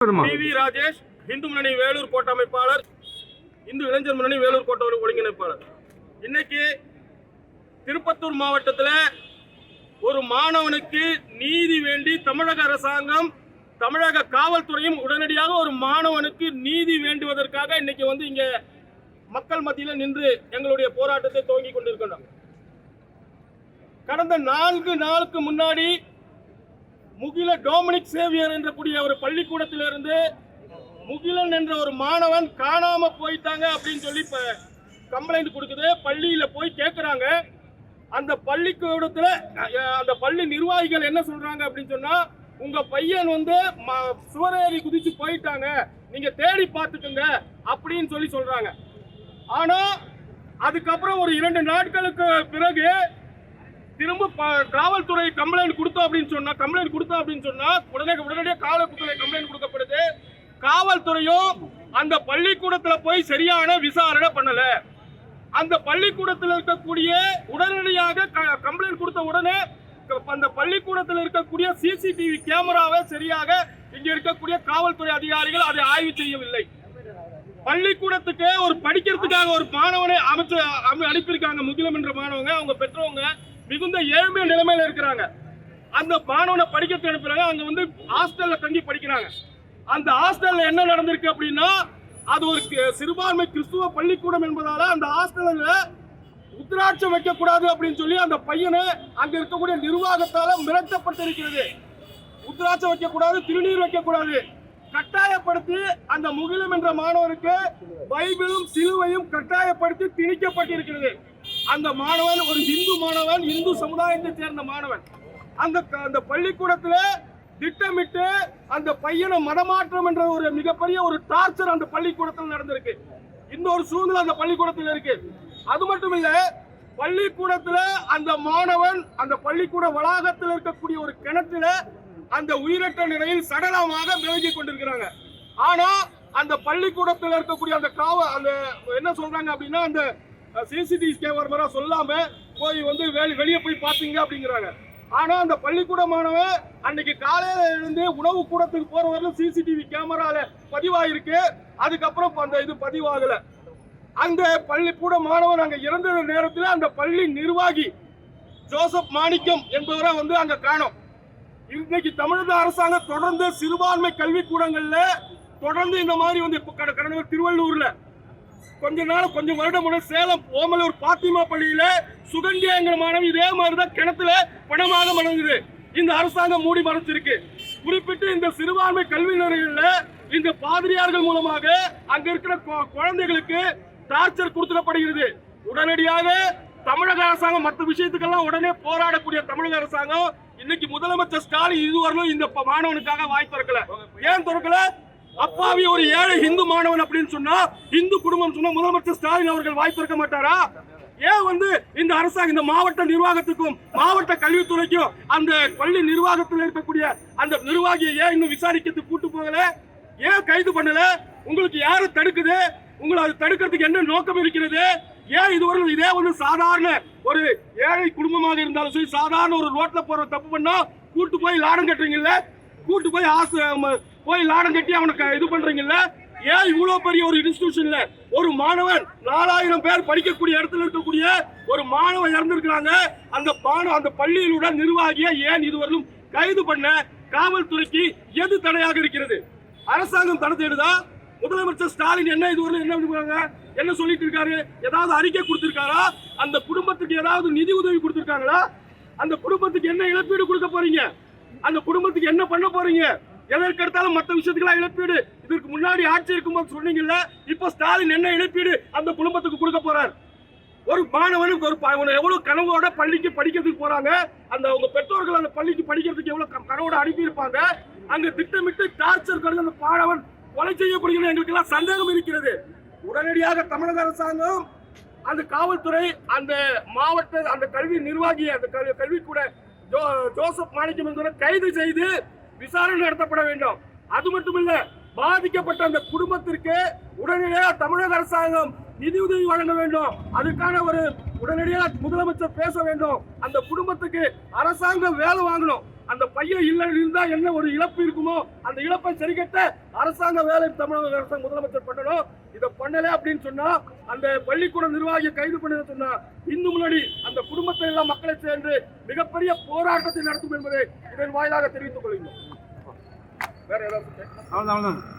ராஜேஷ், இந்து முன்னணி வேலூர் கோட்ட அமைப்பாளர், இந்து இளைஞர் முன்னணி வேலூர் கோட்ட ஒருங்கிணைப்பாளர். இன்னைக்கு திருப்பத்தூர் மாவட்டத்தில் ஒரு மாணவனுக்கு நீதி வேண்டி தமிழக அரசாங்கம், தமிழக காவல்துறையும் உடனடியாக ஒரு மாணவனுக்கு நீதி வேண்டுவதற்காக இன்னைக்கு இங்க மக்கள் மத்தியில் நின்று எங்களுடைய போராட்டத்தை துவங்கி கொண்டிருக்கிறோம். கடந்த 4 நாளுக்கு முன்னாடி முகில டொமினிக் சேவியர் என்ற கூடிய ஒரு பள்ளிக்கூடத்திலிருந்து முகிலன் என்ற ஒரு மாணவன் காணாம போயிட்டாங்க அப்படின்னு சொல்லி கம்ப்ளைண்ட் கொடுக்குது. பள்ளியில போய் கேட்கிறாங்க. அந்த பள்ளிக்கூடத்துல அந்த பள்ளி நிர்வாகிகள் என்ன சொல்றாங்க அப்படின்னு சொன்னா, உங்க பையன் சுவரேறி குதிச்சு போயிட்டாங்க, நீங்க தேடி பார்த்துக்குங்க அப்படின்னு சொல்லி சொல்றாங்க. ஆனா அதுக்கப்புறம் ஒரு 2 நாட்களுக்கு பிறகு திரும்ப காவல்துறை கம்ப்ளைண்ட் கொடுத்தோம் அப்படின்னு சொன்னா உடனடியாக காவல்துறை கம்ப்ளைண்ட் கொடுக்கப்படுது. காவல்துறையும் அந்த பள்ளிக்கூடத்துல போய் சரியான விசாரணை பண்ணல. அந்த பள்ளிக்கூடத்தில் இருக்கக்கூடிய உடனடியாக கம்ப்ளைண்ட் கொடுத்த உடனே அந்த பள்ளிக்கூடத்தில் இருக்கக்கூடிய சிசிடிவி கேமராவை சரியாக இங்க இருக்கக்கூடிய காவல்துறை அதிகாரிகள் அதை ஆய்வு செய்யவில்லை. பள்ளிக்கூடத்துக்கு ஒரு படிக்கிறதுக்காக ஒரு மாணவனை அனுப்பியிருக்காங்க. முகிலம் என்ற மாணவங்க, அவங்க பெற்றவங்க மிகுந்த ஏழ்மை நிலைமையில இருக்கிறாங்க. அந்த மாணவனை படிக்க அனுப்புறாங்க. அங்க ஹாஸ்டல்ல தங்கி படிக்கிறாங்க. அந்த ஹாஸ்டல்ல என்ன நடந்திருக்கு அப்படின்னா, அது ஒரு சிறுபான்மை கிறிஸ்துவ பள்ளிக்கூடம் என்பதால அந்த ஹாஸ்டல்ல உத்திராட்சம் வைக்க கூடாது அப்படின்னு சொல்லி அந்த பையனை அங்க இருக்கக்கூடிய நிர்வாகத்தால மிரட்டப்பட்டிருக்கிறது. உத்திராட்சம் வைக்க கூடாது, திருநீர் வைக்க கூடாது, கட்டாயப்படுத்தி அந்த முகிலம் என்ற மாணவனுக்கு பைபிளும் சிலுவையும் கட்டாயப்படுத்தி திணிக்கப்பட்டிருக்கிறது. அந்த மாணவன் ஒரு இந்து மாணவன், இந்து சமுதாயத்தை சேர்ந்த மாணவன். அந்த பள்ளிக்கூடத்துல திட்டமிட்டு அந்த பையனை மதமாற்றம் என்ற ஒரு மிகப்பெரிய ஒரு டார்ச்சர் அந்த பள்ளிக்கூடத்தில் நடந்திருக்கு. இந்த ஒரு சூழ்நிலை அந்த பள்ளிக்கூடத்தில் இருக்கு. அது மட்டும் இல்ல, பள்ளிக்கூடத்துல அந்த மாணவன் அந்த பள்ளிக்கூட வளாகத்தில் இருக்கக்கூடிய ஒரு கிணத்துல அந்த உயிரற்ற நிலையில் சடலமாக விலகி கொண்டிருக்கிறாங்க. ஆனா அந்த பள்ளிக்கூடத்தில் இருக்கக்கூடிய அந்த என்ன சொல்றாங்க அப்படின்னா, அந்த சிசிடிவி கேமரா சொல்லாம போய் வெளியே போய் பாத்தீங்க அப்படிங்கிறாங்க. ஆனா அந்த பள்ளிக்கூடமானவன் அன்னைக்கு காலையில இருந்து உணவு கூடத்துக்கு போற வரலும் சிசிடிவி கேமரால பதிவாயிருக்கு. அதுக்கப்புறம் அந்த இது பதிவாகல. அந்த பள்ளிக்கூட மாணவன் அங்க இறந்த நேரத்தில் அந்த பள்ளி நிர்வாகி ஜோசப் மாணிக்கம் என்பவரை அங்க காணோம். இன்னைக்கு தமிழக அரசாங்கம் தொடர்ந்து சிறுபான்மை கல்விக்கூடங்கள்ல தொடர்ந்து இந்த மாதிரி கடந்த திருவள்ளூர்ல கொஞ்சம் வருடம் சேலம் ஓமலூர் பாத்திமா பள்ளியில சுகந்தியாங்கிற மாணவி இதே மாதிரிதான் கிணத்துல பணமாக மடங்குது. இந்த அரசாங்கம் மூடி மறைச்சிருக்கு. குறிப்பிட்டு இந்த சிறுபான்மை கல்வி நிலையங்கள்ல இந்த பாதிரியார்கள் மூலமாக அங்க இருக்கிற குழந்தைகளுக்கு டார்ச்சர் கொடுக்கப்படுகிறது. உடனடியாக தமிழக அரசாங்கம் மற்ற விஷயத்துக்கெல்லாம் உடனே போராடக்கூடிய தமிழக அரசாங்கம் இன்னைக்கு முதலமைச்சர் ஸ்டாலின் இதுவரையிலும் இந்த மாணவனுக்காக வாய் திறக்கல. ஏன் திறக்கல? அப்பாவி ஒரு ஏழை இந்து மாணவன் அப்படின்னு சொன்னா, இந்து குடும்பம் சொன்னா முதலமைச்சர் ஸ்டாலின் அவர்கள் வாய் திறக்க மாட்டாரா? ஏன் இந்த அரசாங்கம் இந்த மாவட்ட நிர்வாகத்துக்கும் மாவட்ட கல்வித்துறைக்கும் அந்த பள்ளி நிர்வாகத்தில் இருக்கக்கூடிய அந்த நிர்வாகியை ஏன் இன்னும் விசாரிக்கிறதுக்கு கூட்டு போகல? ஏன் கைது பண்ணல? உங்களுக்கு யாரு தடுக்குது? உங்களை அது தடுக்கிறதுக்கு என்ன நோக்கம் இருக்கிறது? ஏன் இதுவரை இதே சாதாரண ஒரு ஏழை குடும்பமாக இருந்தாலும் சரி, சாதாரண ஒரு ரோட்ல போற தப்பு பண்ணா கூட்டு போய் லாடம் கட்டுறீங்கல்ல, கூட்டு போய் லாடம் கட்டி அவனுக்கு இது பண்றீங்கல்ல? ஏன் இவ்வளவு பெரிய ஒரு இன்ஸ்டிடியூஷன்ல ஒரு மாணவன் 4000 பேர் படிக்கக்கூடிய இடத்துல இருக்கக்கூடிய ஒரு மாணவன் இறந்திருக்கிறாங்க. அந்த பள்ளியிலுடன் நிர்வாகியை ஏன் இதுவரையிலும் கைது பண்ண காவல்துறைக்கு எது தடையாக இருக்கிறது? அரசாங்கம் தடை தேடுதா? முதலமைச்சர் ஸ்டாலின் என்ன சொல்லிட்டு இருக்காரு? ஏதாவது அறிக்கை கொடுத்திருக்காரா? அந்த குடும்பத்துக்கு ஏதாவது நிதி உதவி கொடுத்திருக்காங்களா? அந்த குடும்பத்துக்கு என்ன இழப்பீடு கொடுக்க போறீங்க? அந்த குடும்பத்துக்கு என்ன பண்ண போறீங்க? எதற்கெடுத்தாலும் மற்ற விஷயத்துக்கு இழப்பீடு. இதற்கு முன்னாடி ஆட்சி இருக்கும்போது சொன்னீங்கல்ல, இப்ப ஸ்டாலின் என்ன இழப்பீடு அந்த குடும்பத்துக்கு கொடுக்க போறார்? ஒரு மாணவனுக்கு எவ்வளவு கனவோட பள்ளிக்கு படிக்கிறதுக்கு போறாங்க. உங்க பெற்றோர்கள் அந்த பள்ளிக்கு படிக்கிறதுக்கு எவ்வளவு கனவோட அனுப்பி இருப்பாங்க. அங்க திட்டமிட்டு டார்ச்சர் கருது அந்த மாணவன் கொலை செய்யப்படுகிறது. எங்களுக்கு எல்லாம் சந்தேகம் இருக்கிறது. உடனடியாக தமிழக அரசாங்கம் அந்த காவல்துறை அந்த மாவட்ட அந்த கல்வி நிர்வாகி அந்த கல்விக்கூட ஜோசப் மாணிக்கம் என்பவரை கைது செய்து விசாரணை நடத்தப்பட வேண்டும். அது மட்டுமில்ல, பாதிக்கப்பட்ட அந்த குடும்பத்திற்கு உடனடியாக தமிழக அரசாங்கம் நிதியுதவி வழங்க வேண்டும். அதுக்கான ஒரு உடனடியாக முதலமைச்சர் பேச வேண்டும். அந்த குடும்பத்துக்கு அரசாங்கம் வேலை வாங்கணும். அந்த பையன் இல்லை இருந்தா என்ன ஒரு இழப்பு இருக்குமோ அந்த இழப்பை சரிகட்ட அரசாங்க வேலை தமிழக அரசாங்க முதலமைச்சர் பண்ணணும். இதை பண்ணல அப்படின்னு சொன்னா அந்த பள்ளிக்கூட நிர்வாகியை கைது பண்ண சொன்னா இன்னும் முன்னாடி அந்த குடும்பத்தை எல்லாம் மக்களை சேர்ந்து மிகப்பெரிய போராட்டத்தை நடத்தும் என்பதை இதன் வாயிலாக தெரிவித்துக் கொள்கிறோம். வேற ஏதாவது